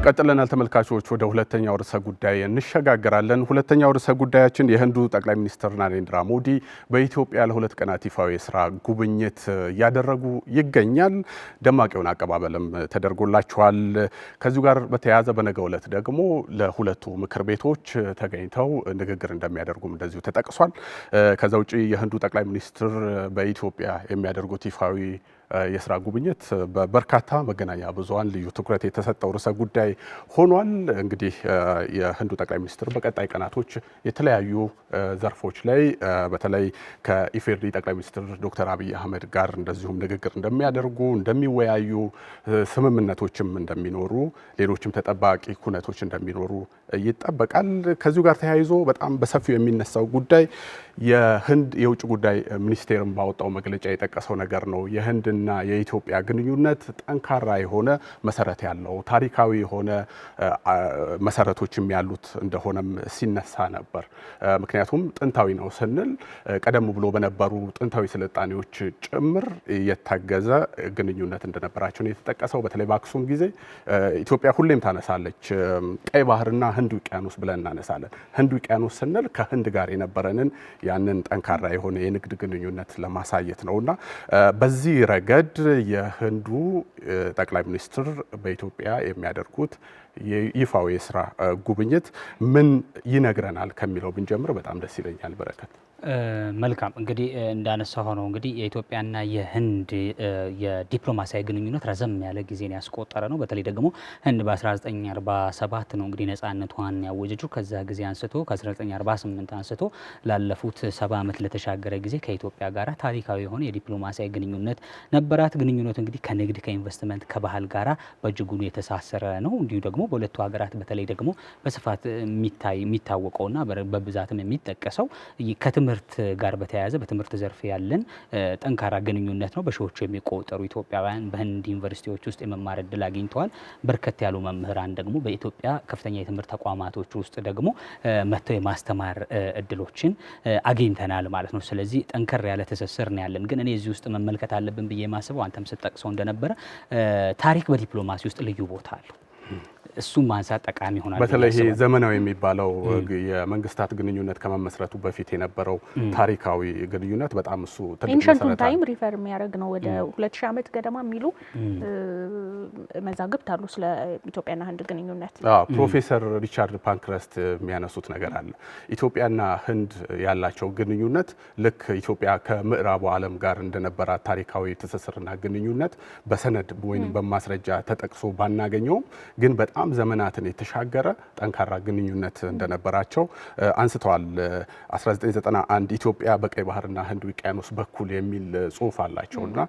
ቀጥለናል ተመልካቾች ወደ ሁለተኛው ርዕሰ ጉዳይ እንሸጋገራለን። ሁለተኛው ርዕሰ ጉዳያችን የህንዱ ጠቅላይ ሚኒስትር ናሬንድራ ሞዲ በኢትዮጵያ ለሁለት ቀናት ይፋዊ የስራ ጉብኝት እያደረጉ ይገኛል። ደማቅ የሆነ አቀባበልም ተደርጎላቸዋል። ከዚሁ ጋር በተያያዘ በነገው ዕለት ደግሞ ለሁለቱ ምክር ቤቶች ተገኝተው ንግግር እንደሚያደርጉም እንደዚሁ ተጠቅሷል። ከዛ ውጪ የህንዱ ጠቅላይ ሚኒስትር በኢትዮጵያ የሚያደርጉት ይፋዊ የስራ ጉብኝት በበርካታ መገናኛ ብዙሃን ልዩ ትኩረት የተሰጠው ርዕሰ ጉዳይ ሆኗል። እንግዲህ የህንዱ ጠቅላይ ሚኒስትር በቀጣይ ቀናቶች የተለያዩ ዘርፎች ላይ በተለይ ከኢፌዴሪ ጠቅላይ ሚኒስትር ዶክተር አብይ አህመድ ጋር እንደዚሁም ንግግር እንደሚያደርጉ እንደሚወያዩ፣ ስምምነቶችም እንደሚኖሩ፣ ሌሎችም ተጠባቂ ኩነቶች እንደሚኖሩ ይጠበቃል። ከዚሁ ጋር ተያይዞ በጣም በሰፊው የሚነሳው ጉዳይ የህንድ የውጭ ጉዳይ ሚኒስቴርም ባወጣው መግለጫ የጠቀሰው ነገር ነው። የህንድና የኢትዮጵያ ግንኙነት ጠንካራ የሆነ መሰረት ያለው ታሪካዊ የሆነ መሰረቶችም ያሉት እንደሆነም ሲነሳ ነበር። ምክንያቱም ጥንታዊ ነው ስንል ቀደም ብሎ በነበሩ ጥንታዊ ስልጣኔዎች ጭምር የታገዘ ግንኙነት እንደነበራቸው ነው የተጠቀሰው። በተለይ በአክሱም ጊዜ ኢትዮጵያ ሁሌም ታነሳለች ቀይ ባህርና ህንድ ውቅያኖስ ብለን እናነሳለን። ህንድ ውቅያኖስ ስንል ከህንድ ጋር የነበረንን ያንን ጠንካራ የሆነ የንግድ ግንኙነት ለማሳየት ነውና በዚህ ረገድ የህንዱ ጠቅላይ ሚኒስትር በኢትዮጵያ የሚያደርጉት ይፋዊ የስራ ጉብኝት ምን ይነግረናል ከሚለው ብንጀምር በጣም ደስ ይለኛል። በረከት መልካም እንግዲህ እንዳነሳው ሆነው እንግዲህ የኢትዮጵያና የህንድ የዲፕሎማሲያዊ ግንኙነት ረዘም ያለ ጊዜን ያስቆጠረ ነው። በተለይ ደግሞ ህንድ በ1947 ነው እንግዲህ ነጻነቷን ያወጀችው። ከዛ ጊዜ አንስቶ ከ1948 አንስቶ ላለፉት 70 ዓመት ለተሻገረ ጊዜ ከኢትዮጵያ ጋር ታሪካዊ የሆነ የዲፕሎማሲያዊ ግንኙነት ነበራት። ግንኙነቱ እንግዲህ ከንግድ፣ ከኢንቨስትመንት፣ ከባህል ጋራ በእጅጉ የተሳሰረ ነው። እንዲሁ ደግሞ በሁለቱ ሀገራት በተለይ ደግሞ በስፋት የሚታወቀውና በብዛትም የሚጠቀሰው ከትምህርት ጋር በተያያዘ በትምህርት ዘርፍ ያለን ጠንካራ ግንኙነት ነው። በሺዎች የሚቆጠሩ ኢትዮጵያውያን በህንድ ዩኒቨርሲቲዎች ውስጥ የመማር እድል አግኝተዋል። በርከት ያሉ መምህራን ደግሞ በኢትዮጵያ ከፍተኛ የትምህርት ተቋማቶች ውስጥ ደግሞ መጥተው የማስተማር እድሎችን አግኝተናል ማለት ነው። ስለዚህ ጠንከር ያለ ትስስር ነው ያለን። ግን እኔ እዚህ ውስጥ መመልከት አለብን ብዬ ማስበው አንተም ስትጠቅሰው እንደነበረ ታሪክ በዲፕሎማሲ ውስጥ ልዩ ቦታ አለው። እሱም ማንሳት ጠቃሚ ይሆናል። በተለይ ይሄ ዘመናዊ የሚባለው የመንግስታት ግንኙነት ከመመስረቱ በፊት የነበረው ታሪካዊ ግንኙነት በጣም እሱ ትልቅ ኢንሸንቱን ታይም ሪፈር የሚያደርግ ነው። ወደ 2000 ዓመት ገደማ የሚሉ መዛግብት አሉ ስለ ኢትዮጵያና ህንድ ግንኙነት። ፕሮፌሰር ሪቻርድ ፓንክረስት የሚያነሱት ነገር አለ። ኢትዮጵያና ህንድ ያላቸው ግንኙነት ልክ ኢትዮጵያ ከምዕራቡ ዓለም ጋር እንደነበራት ታሪካዊ ትስስርና ግንኙነት በሰነድ ወይም በማስረጃ ተጠቅሶ ባናገኘውም ግን በጣም ዘመናትን የተሻገረ ጠንካራ ግንኙነት እንደነበራቸው አንስተዋል። 1991 ኢትዮጵያ በቀይ ባህርና ህንድ ውቅያኖስ በኩል የሚል ጽሑፍ አላቸውና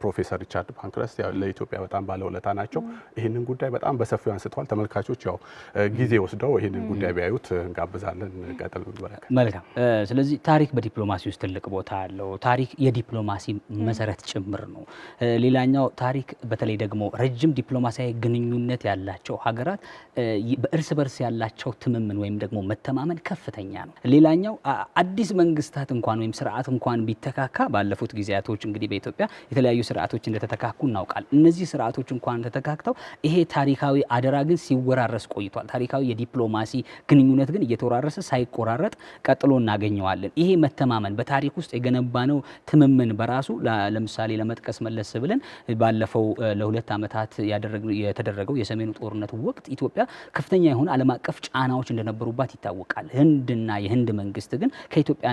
ፕሮፌሰር ሪቻርድ ፓንክረስት ለኢትዮጵያ በጣም ባለውለታ ናቸው። ይህንን ጉዳይ በጣም በሰፊው አንስተዋል። ተመልካቾች ያው ጊዜ ወስደው ይህንን ጉዳይ ቢያዩት እንጋብዛለን። ቀጥል በረከት። መልካም። ስለዚህ ታሪክ በዲፕሎማሲ ውስጥ ትልቅ ቦታ አለው። ታሪክ የዲፕሎማሲ መሰረት ጭምር ነው። ሌላኛው ታሪክ በተለይ ደግሞ ረጅም ዲፕሎማሲያዊ ግንኙነት ያላቸው ሀገራት በእርስ በርስ ያላቸው ትምምን ወይም ደግሞ መተማመን ከፍተኛ ነው። ሌላኛው አዲስ መንግስታት እንኳን ወይም ስርዓት እንኳን ቢተካካ ባለፉት ጊዜያቶች እንግዲህ በኢትዮጵያ የተለያዩ ስርዓቶች እንደተተካኩ እናውቃል። እነዚህ ስርዓቶች እንኳን ተተካክተው ይሄ ታሪካዊ አደራ ግን ሲወራረስ ቆይቷል። ታሪካዊ የዲፕሎማሲ ግንኙነት ግን እየተወራረሰ ሳይቆራረጥ ቀጥሎ እናገኘዋለን። ይሄ መተማመን በታሪክ ውስጥ የገነባነው ትምምን በራሱ ለምሳሌ ለመጥቀስ መለስ ብለን ባለፈው ለ2 ዓመታት የተደረገው የሰሜኑ ጦርነት ወቅት ኢትዮጵያ ከፍተኛ የሆነ ዓለም አቀፍ ጫናዎች እንደነበሩባት ይታወቃል። ህንድና የህንድ መንግስት ግን ከኢትዮጵያ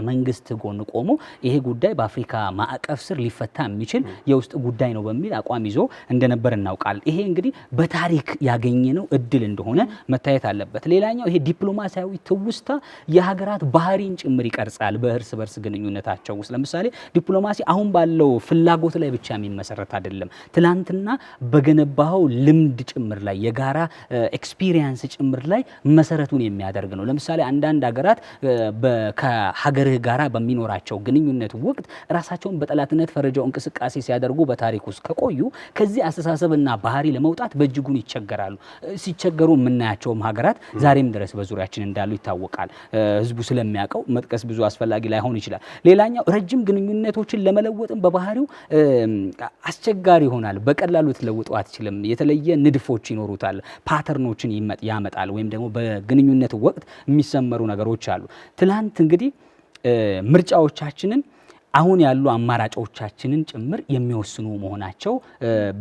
መንግስት ጎን ቆሞ ይሄ ጉዳይ በአፍሪካ ማዕቀፍ ስር ሊፈታ የሚችል የውስጥ ጉዳይ ነው በሚል አቋም ይዞ እንደነበር እናውቃለን። ይሄ እንግዲህ በታሪክ ያገኘነው እድል እንደሆነ መታየት አለበት። ሌላኛው ይሄ ዲፕሎማሲያዊ ትውስታ የሀገራት ባህሪን ጭምር ይቀርጻል። በእርስ በርስ ግንኙነታቸው ውስጥ ለምሳሌ ዲፕሎማሲ አሁን ባለው ፍላጎት ላይ ብቻ የሚመሰረት አይደለም። ትላንትና በገነባው ልምድ ጭምር ላይ የጋራ ኤክስፒሪየንስ ጭምር ላይ መሰረቱን የሚያደርግ ነው። ለምሳሌ አንዳንድ ሀገራት ከሀገርህ ጋራ በሚኖራቸው ግንኙነት ወቅት ራሳቸውን በጠላትነት ፈርጀው በየደረጃው እንቅስቃሴ ሲያደርጉ በታሪክ ውስጥ ከቆዩ ከዚህ አስተሳሰብና ባህሪ ለመውጣት በእጅጉን ይቸገራሉ። ሲቸገሩ የምናያቸውም ሀገራት ዛሬም ድረስ በዙሪያችን እንዳሉ ይታወቃል። ህዝቡ ስለሚያውቀው መጥቀስ ብዙ አስፈላጊ ላይሆን ይችላል። ሌላኛው ረጅም ግንኙነቶችን ለመለወጥም በባህሪው አስቸጋሪ ይሆናል። በቀላሉ ትለውጠው አትችልም። የተለየ ንድፎች ይኖሩታል፣ ፓተርኖችን ያመጣል። ወይም ደግሞ በግንኙነት ወቅት የሚሰመሩ ነገሮች አሉ። ትላንት እንግዲህ ምርጫዎቻችንን አሁን ያሉ አማራጮቻችንን ጭምር የሚወስኑ መሆናቸው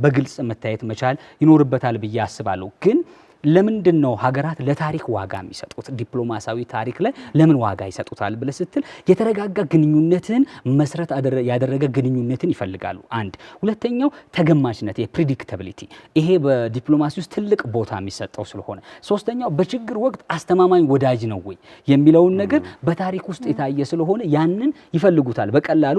በግልጽ መታየት መቻል ይኖርበታል ብዬ አስባለሁ። ግን ለምንድን ነው ሀገራት ለታሪክ ዋጋ የሚሰጡት? ዲፕሎማሲያዊ ታሪክ ላይ ለምን ዋጋ ይሰጡታል ብለህ ስትል የተረጋጋ ግንኙነትን መሰረት ያደረገ ግንኙነትን ይፈልጋሉ። አንድ ሁለተኛው ተገማችነት የፕሪዲክታቢሊቲ፣ ይሄ በዲፕሎማሲ ውስጥ ትልቅ ቦታ የሚሰጠው ስለሆነ፣ ሶስተኛው በችግር ወቅት አስተማማኝ ወዳጅ ነው ወይ የሚለውን ነገር በታሪክ ውስጥ የታየ ስለሆነ ያንን ይፈልጉታል። በቀላሉ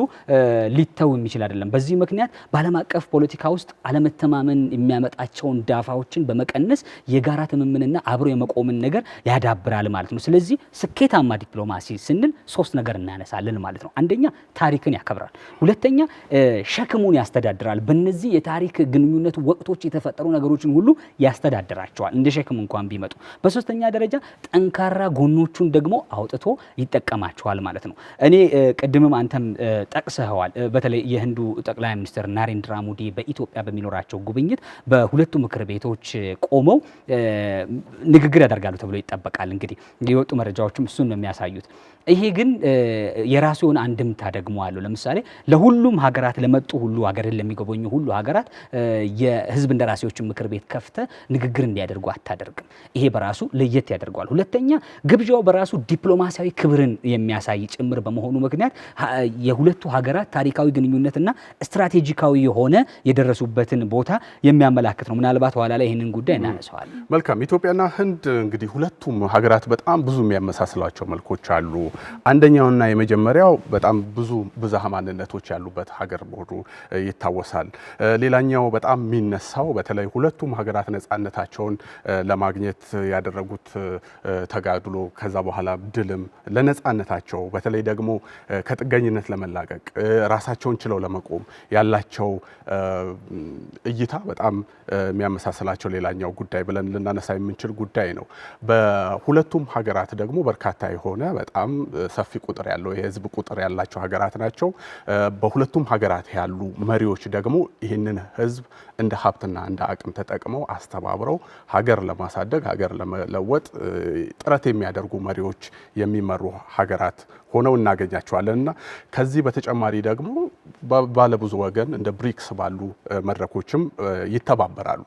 ሊተው የሚችል አይደለም። በዚህ ምክንያት በዓለም አቀፍ ፖለቲካ ውስጥ አለመተማመን የሚያመጣቸውን ዳፋዎችን በመቀነስ የጋራ ትምምንና አብሮ የመቆምን ነገር ያዳብራል ማለት ነው። ስለዚህ ስኬታማ ዲፕሎማሲ ስንል ሶስት ነገር እናነሳለን ማለት ነው። አንደኛ ታሪክን ያከብራል፣ ሁለተኛ ሸክሙን ያስተዳድራል። በእነዚህ የታሪክ ግንኙነት ወቅቶች የተፈጠሩ ነገሮችን ሁሉ ያስተዳድራቸዋል እንደ ሸክም እንኳን ቢመጡ። በሶስተኛ ደረጃ ጠንካራ ጎኖቹን ደግሞ አውጥቶ ይጠቀማቸዋል ማለት ነው። እኔ ቅድምም አንተም ጠቅሰኸዋል። በተለይ የህንዱ ጠቅላይ ሚኒስትር ናሬንድራ ሞዲ በኢትዮጵያ በሚኖራቸው ጉብኝት በሁለቱ ምክር ቤቶች ቆመው ንግግር ያደርጋሉ ተብሎ ይጠበቃል። እንግዲህ የወጡ መረጃዎችም እሱን ነው የሚያሳዩት። ይሄ ግን የራሱ የሆነ አንድምታ ደግሞ አለው። ለምሳሌ ለሁሉም ሀገራት ለመጡ ሁሉ ሀገርን ለሚጎበኙ ሁሉ ሀገራት የህዝብ እንደራሴዎችን ምክር ቤት ከፍተ ንግግር እንዲያደርጉ አታደርግም። ይሄ በራሱ ለየት ያደርገዋል። ሁለተኛ ግብዣው በራሱ ዲፕሎማሲያዊ ክብርን የሚያሳይ ጭምር በመሆኑ ምክንያት የሁለቱ ሀገራት ታሪካዊ ግንኙነትና ስትራቴጂካዊ የሆነ የደረሱበትን ቦታ የሚያመላክት ነው። ምናልባት ኋላ ላይ ይህንን ጉዳይ እናነሳዋለን። መልካም። ኢትዮጵያና ህንድ እንግዲህ ሁለቱም ሀገራት በጣም ብዙ የሚያመሳስሏቸው መልኮች አሉ። አንደኛውና የመጀመሪያው በጣም ብዙ ብዝሃ ማንነቶች ያሉበት ሀገር መሆኑ ይታወሳል። ሌላኛው በጣም የሚነሳው በተለይ ሁለቱም ሀገራት ነጻነታቸውን ለማግኘት ያደረጉት ተጋድሎ ከዛ በኋላ ድልም ለነጻነታቸው በተለይ ደግሞ ከጥገኝነት ለመላቀቅ ራሳቸውን ችለው ለመቆም ያላቸው እይታ በጣም የሚያመሳስላቸው ሌላኛው ጉዳይ ብለን ልናነሳ የምንችል ጉዳይ ነው። በሁለቱም ሀገራት ደግሞ በርካታ የሆነ በጣም ሰፊ ቁጥር ያለው የህዝብ ቁጥር ያላቸው ሀገራት ናቸው። በሁለቱም ሀገራት ያሉ መሪዎች ደግሞ ይህንን ህዝብ እንደ ሀብትና እንደ አቅም ተጠቅመው አስተባብረው ሀገር ለማሳደግ ሀገር ለመለወጥ ጥረት የሚያደርጉ መሪዎች የሚመሩ ሀገራት ሆነው እናገኛቸዋለን እና ከዚህ በተጨማሪ ደግሞ ባለብዙ ወገን እንደ ብሪክስ ባሉ መድረኮችም ይተባበራሉ።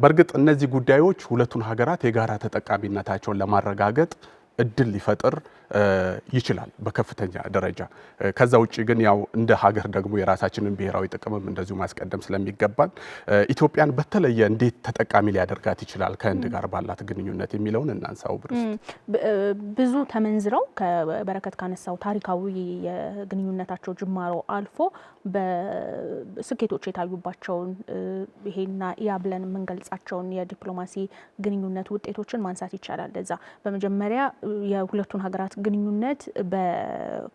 በእርግጥ እነዚህ ጉዳዮች ሁለቱን ሀገራት የጋራ ተጠቃሚነታቸውን ለማረጋገጥ እድል ሊፈጥር ይችላል በከፍተኛ ደረጃ። ከዛ ውጪ ግን ያው እንደ ሀገር ደግሞ የራሳችንን ብሔራዊ ጥቅምም እንደዚሁ ማስቀደም ስለሚገባን ኢትዮጵያን በተለየ እንዴት ተጠቃሚ ሊያደርጋት ይችላል ከህንድ ጋር ባላት ግንኙነት የሚለውን እናንሳው። ብዙ ተመንዝረው ከበረከት ካነሳው ታሪካዊ የግንኙነታቸው ጅማሮ አልፎ በስኬቶች የታዩባቸውን ይሄና ያ ብለን የምንገልጻቸውን የዲፕሎማሲ ግንኙነት ውጤቶችን ማንሳት ይቻላል። ለዛ በመጀመሪያ የሁለቱን ሀገራት ግንኙነት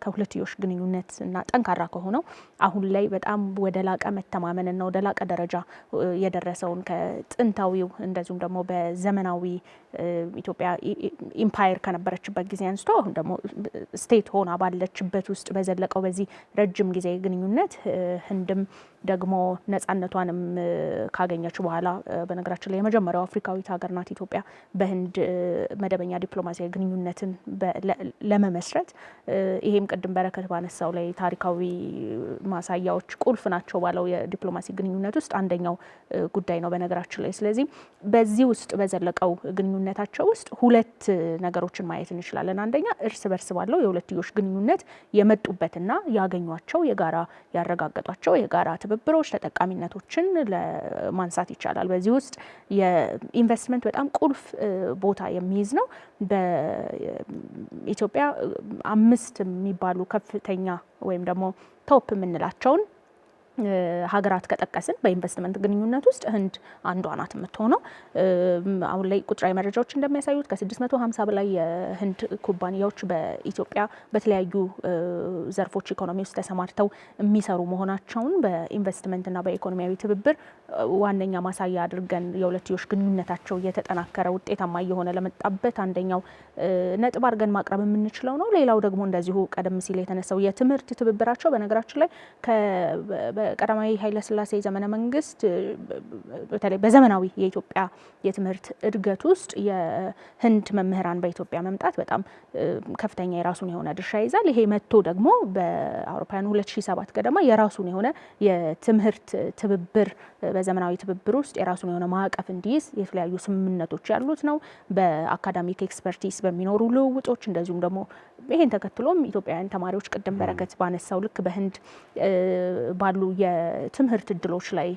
ከሁለትዮሽ ግንኙነት እና ጠንካራ ከሆነው አሁን ላይ በጣም ወደ ላቀ መተማመንና ወደ ላቀ ደረጃ የደረሰውን ከጥንታዊው እንደዚሁም ደግሞ በዘመናዊ ኢትዮጵያ ኢምፓየር ከነበረችበት ጊዜ አንስቶ አሁን ደግሞ ስቴት ሆና ባለችበት ውስጥ በዘለቀው በዚህ ረጅም ጊዜ ግንኙነት ህንድም ደግሞ ነጻነቷንም ካገኘች በኋላ በነገራችን ላይ የመጀመሪያው አፍሪካዊት ሀገር ናት ኢትዮጵያ በህንድ መደበኛ ዲፕሎማሲያዊ ግንኙነትን ለመመስረት። ይሄም ቅድም በረከት ባነሳው ላይ ታሪካዊ ማሳያዎች ቁልፍ ናቸው ባለው የዲፕሎማሲ ግንኙነት ውስጥ አንደኛው ጉዳይ ነው በነገራችን ላይ። ስለዚህ በዚህ ውስጥ በዘለቀው ግንኙነታቸው ውስጥ ሁለት ነገሮችን ማየት እንችላለን። አንደኛ እርስ በርስ ባለው የሁለትዮሽ ግንኙነት የመጡበትና ያገኟቸው የጋራ ያረጋገጧቸው የጋራ ትብብሮች ተጠቃሚነቶችን ለማንሳት ይቻላል። በዚህ ውስጥ የኢንቨስትመንት በጣም ቁልፍ ቦታ የሚይዝ ነው። በኢትዮጵያ 5 የሚባሉ ከፍተኛ ወይም ደግሞ ቶፕ የምንላቸውን ሀገራት ከጠቀስን በኢንቨስትመንት ግንኙነት ውስጥ ህንድ አንዷ ናት የምትሆነው። አሁን ላይ ቁጥራዊ መረጃዎች እንደሚያሳዩት ከ650 በላይ የህንድ ኩባንያዎች በኢትዮጵያ በተለያዩ ዘርፎች ኢኮኖሚ ውስጥ ተሰማርተው የሚሰሩ መሆናቸውን በኢንቨስትመንትና በኢኮኖሚያዊ ትብብር ዋነኛ ማሳያ አድርገን የሁለትዮሽ ግንኙነታቸው እየተጠናከረ ውጤታማ እየሆነ ለመጣበት አንደኛው ነጥብ አድርገን ማቅረብ የምንችለው ነው። ሌላው ደግሞ እንደዚሁ ቀደም ሲል የተነሳው የትምህርት ትብብራቸው በነገራችን ላይ በቀዳማዊ ኃይለ ሥላሴ ዘመነ መንግስት በተለይ በዘመናዊ የኢትዮጵያ የትምህርት እድገት ውስጥ የህንድ መምህራን በኢትዮጵያ መምጣት በጣም ከፍተኛ የራሱን የሆነ ድርሻ ይዛል። ይሄ መጥቶ ደግሞ በአውሮፓውያኑ 2007 ገደማ የራሱን የሆነ የትምህርት ትብብር በዘመናዊ ትብብር ውስጥ የራሱን የሆነ ማዕቀፍ እንዲይዝ የተለያዩ ስምምነቶች ያሉት ነው። በአካዳሚክ ኤክስፐርቲስ በሚኖሩ ልውውጦች እንደዚሁም ደግሞ ይሄን ተከትሎም ኢትዮጵያውያን ተማሪዎች ቅድም በረከት ባነሳው ልክ በህንድ ባሉ የትምህርት እድሎች ላይ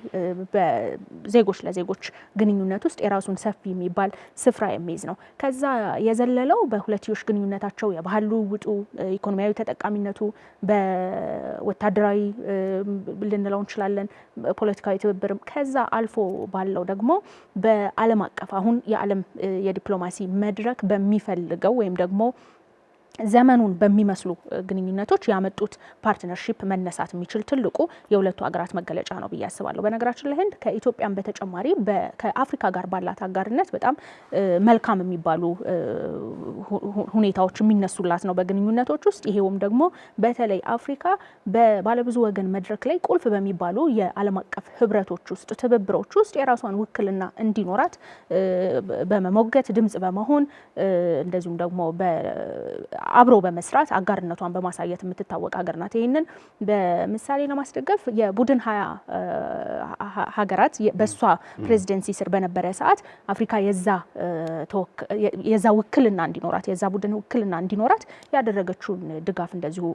በዜጎች ለዜጎች ግንኙነት ውስጥ የራሱን ሰፊ የሚባል ስፍራ የሚይዝ ነው። ከዛ የዘለለው በሁለትዮሽ ግንኙነታቸው የባህል ልውውጡ፣ ኢኮኖሚያዊ ተጠቃሚነቱ፣ በወታደራዊ ልንለው እንችላለን ፖለቲካዊ ትብብርም ከዛ አልፎ ባለው ደግሞ በዓለም አቀፍ አሁን የዓለም የዲፕሎማሲ መድረክ በሚፈልገው ወይም ደግሞ ዘመኑን በሚመስሉ ግንኙነቶች ያመጡት ፓርትነርሺፕ መነሳት የሚችል ትልቁ የሁለቱ ሀገራት መገለጫ ነው ብዬ አስባለሁ። በነገራችን ላይ ህንድ ከኢትዮጵያም በተጨማሪ ከአፍሪካ ጋር ባላት አጋርነት በጣም መልካም የሚባሉ ሁኔታዎች የሚነሱላት ነው በግንኙነቶች ውስጥ። ይሄውም ደግሞ በተለይ አፍሪካ በባለብዙ ወገን መድረክ ላይ ቁልፍ በሚባሉ የዓለም አቀፍ ህብረቶች ውስጥ ትብብሮች ውስጥ የራሷን ውክልና እንዲኖራት በመሞገት ድምጽ በመሆን እንደዚሁም ደግሞ አብሮ በመስራት አጋርነቷን በማሳየት የምትታወቅ ሀገር ናት። ይህንን በምሳሌ ለማስደገፍ የቡድን 20 ሀገራት በሷ ፕሬዚደንሲ ስር በነበረ ሰዓት አፍሪካ የዛ ውክልና እንዲኖራት የዛ ቡድን ውክልና እንዲኖራት ያደረገችውን ድጋፍ እንደዚሁ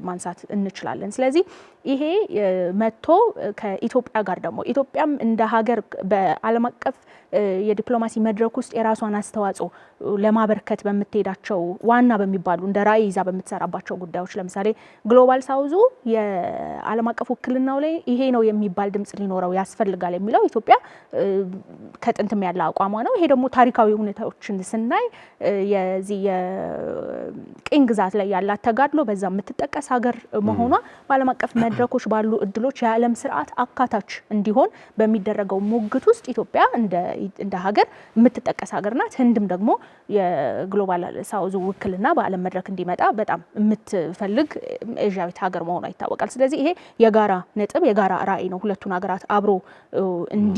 ማንሳት እንችላለን። ስለዚህ ይሄ መጥቶ ከኢትዮጵያ ጋር ደግሞ ኢትዮጵያም እንደ ሀገር በዓለም አቀፍ የዲፕሎማሲ መድረክ ውስጥ የራሷን አስተዋጽኦ ለማበርከት በምትሄዳቸው ዋና በሚባሉ እንደ ራዕይ ይዛ በምትሰራባቸው ጉዳዮች ለምሳሌ ግሎባል ሳውዙ የዓለም አቀፍ ውክልናው ላይ ይሄ ነው የሚባል ድምጽ ሊኖረው ያስፈልጋል የሚለው ኢትዮጵያ ከጥንትም ያለ አቋሟ ነው። ይሄ ደግሞ ታሪካዊ ሁኔታዎችን ስናይ የዚህ የቅኝ ግዛት ላይ ያላት ተጋድሎ በዛ የምትጠቀስ ሀገር መሆኗ በዓለም አቀፍ መድረኮች ባሉ እድሎች የዓለም ስርዓት አካታች እንዲሆን በሚደረገው ሙግት ውስጥ ኢትዮጵያ እንደ ሀገር የምትጠቀስ ሀገር ናት። ህንድም ደግሞ የግሎባል ሳውዙ ውክልና በዓለም መድረክ እንዲመጣ በጣም የምትፈልግ ኤዥያዊት ሀገር መሆኗ ይታወቃል። ስለዚህ ይሄ የጋራ ነጥብ የጋራ ራዕይ ነው ሁለቱን ሀገራት አብሮ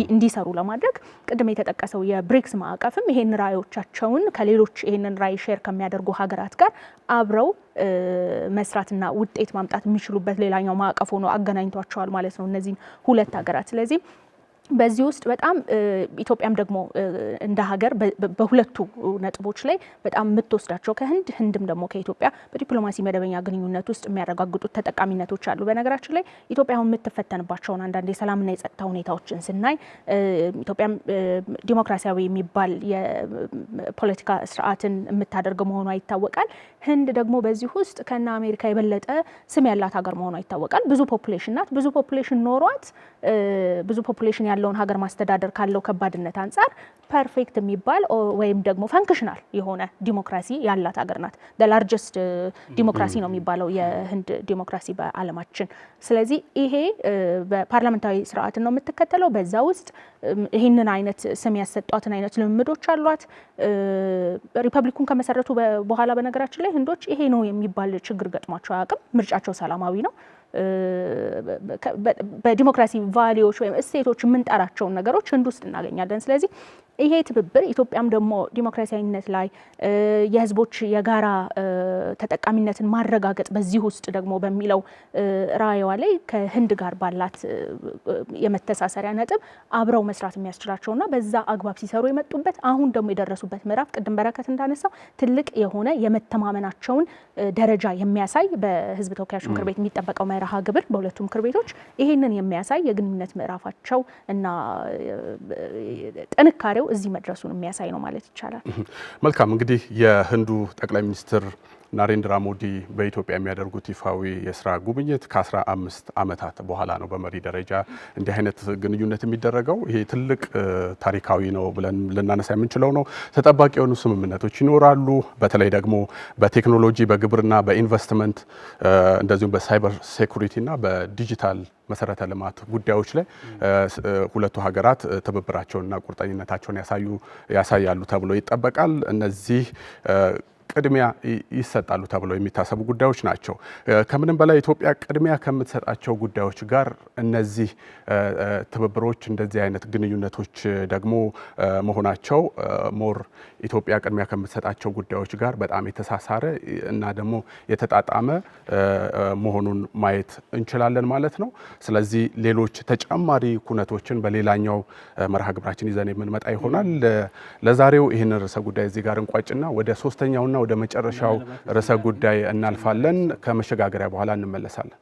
እንዲሰሩ ለማድረግ። ቅድም የተጠቀሰው የብሪክስ ማዕቀፍም ይሄን ራዕዮቻቸውን ከሌሎች ይሄንን ራዕይ ሼር ከሚያደርጉ ሀገራት ጋር አብረው መስራትና ውጤት ማምጣት የሚችሉበት ሌላኛው ማዕቀፍ ሆኖ አገናኝቷቸዋል ማለት ነው እነዚህን ሁለት ሀገራት። ስለዚህ በዚህ ውስጥ በጣም ኢትዮጵያም ደግሞ እንደ ሀገር በሁለቱ ነጥቦች ላይ በጣም የምትወስዳቸው ህንድም ደግሞ ከኢትዮጵያ በዲፕሎማሲ መደበኛ ግንኙነት ውስጥ የሚያረጋግጡት ተጠቃሚነቶች አሉ። በነገራችን ላይ ኢትዮጵያ አሁን የምትፈተንባቸውን አንዳንድ የሰላምና የጸጥታ ሁኔታዎችን ስናይ ኢትዮጵያም ዲሞክራሲያዊ የሚባል የፖለቲካ ስርዓትን የምታደርግ መሆኗ ይታወቃል። ህንድ ደግሞ በዚህ ውስጥ ከና አሜሪካ የበለጠ ስም ያላት ሀገር መሆኗ ይታወቃል። ብዙ ፖፑሌሽን ናት። ብዙ ፖፑሌሽን ኖሯት ብዙ ፖፑሌሽን ያለውን ሀገር ማስተዳደር ካለው ከባድነት አንጻር ፐርፌክት የሚባል ወይም ደግሞ ፈንክሽናል የሆነ ዲሞክራሲ ያላት ሀገር ናት። ላርጀስት ዲሞክራሲ ነው የሚባለው የህንድ ዲሞክራሲ በዓለማችን። ስለዚህ ይሄ በፓርላመንታዊ ስርዓትን ነው የምትከተለው። በዛ ውስጥ ይህንን አይነት ስም ያሰጧትን አይነት ልምምዶች አሏት። ሪፐብሊኩን ከመሰረቱ በኋላ በነገራችን ላይ ህንዶች ይሄ ነው የሚባል ችግር ገጥሟቸው አያውቅም። ምርጫቸው ሰላማዊ ነው። በዲሞክራሲ ቫሊዎች ወይም እሴቶች የምንጠራቸውን ነገሮች ህንድ ውስጥ እናገኛለን። ስለዚህ ይሄ ትብብር ኢትዮጵያም ደግሞ ዲሞክራሲያዊነት ላይ የህዝቦች የጋራ ተጠቃሚነትን ማረጋገጥ በዚህ ውስጥ ደግሞ በሚለው ራዕይዋ ላይ ከህንድ ጋር ባላት የመተሳሰሪያ ነጥብ አብረው መስራት የሚያስችላቸውና በዛ አግባብ ሲሰሩ የመጡበት አሁን ደግሞ የደረሱበት ምዕራፍ ቅድም በረከት እንዳነሳው ትልቅ የሆነ የመተማመናቸውን ደረጃ የሚያሳይ በህዝብ ተወካዮች ምክር ቤት የሚጠበቀው መርሃ ግብር በሁለቱ ምክር ቤቶች ይሄንን የሚያሳይ የግንኙነት ምዕራፋቸው እና ጥንካሬው እዚህ መድረሱን የሚያሳይ ነው ማለት ይቻላል። መልካም እንግዲህ የህንዱ ጠቅላይ ሚኒስትር ናሬንድራ ሞዲ በኢትዮጵያ የሚያደርጉት ይፋዊ የስራ ጉብኝት ከ15 ዓመታት በኋላ ነው በመሪ ደረጃ እንዲህ አይነት ግንኙነት የሚደረገው። ይሄ ትልቅ ታሪካዊ ነው ብለን ልናነሳ የምንችለው ነው። ተጠባቂ የሆኑ ስምምነቶች ይኖራሉ። በተለይ ደግሞ በቴክኖሎጂ፣ በግብርና፣ በኢንቨስትመንት እንደዚሁም በሳይበር ሴኩሪቲና በዲጂታል መሰረተ ልማት ጉዳዮች ላይ ሁለቱ ሀገራት ትብብራቸውንና ቁርጠኝነታቸውን ያሳያሉ ተብሎ ይጠበቃል። እነዚህ ቅድሚያ ይሰጣሉ ተብለው የሚታሰቡ ጉዳዮች ናቸው። ከምንም በላይ ኢትዮጵያ ቅድሚያ ከምትሰጣቸው ጉዳዮች ጋር እነዚህ ትብብሮች እንደዚህ አይነት ግንኙነቶች ደግሞ መሆናቸው ሞር ኢትዮጵያ ቅድሚያ ከምትሰጣቸው ጉዳዮች ጋር በጣም የተሳሳረ እና ደግሞ የተጣጣመ መሆኑን ማየት እንችላለን ማለት ነው። ስለዚህ ሌሎች ተጨማሪ ኩነቶችን በሌላኛው መርሃ ግብራችን ይዘን የምንመጣ ይሆናል። ለዛሬው ይህንን ርዕሰ ጉዳይ እዚህ ጋር እንቋጭና ወደ ሶስተኛውና ወደ መጨረሻው ርዕሰ ጉዳይ እናልፋለን። ከመሸጋገሪያ በኋላ እንመለሳለን።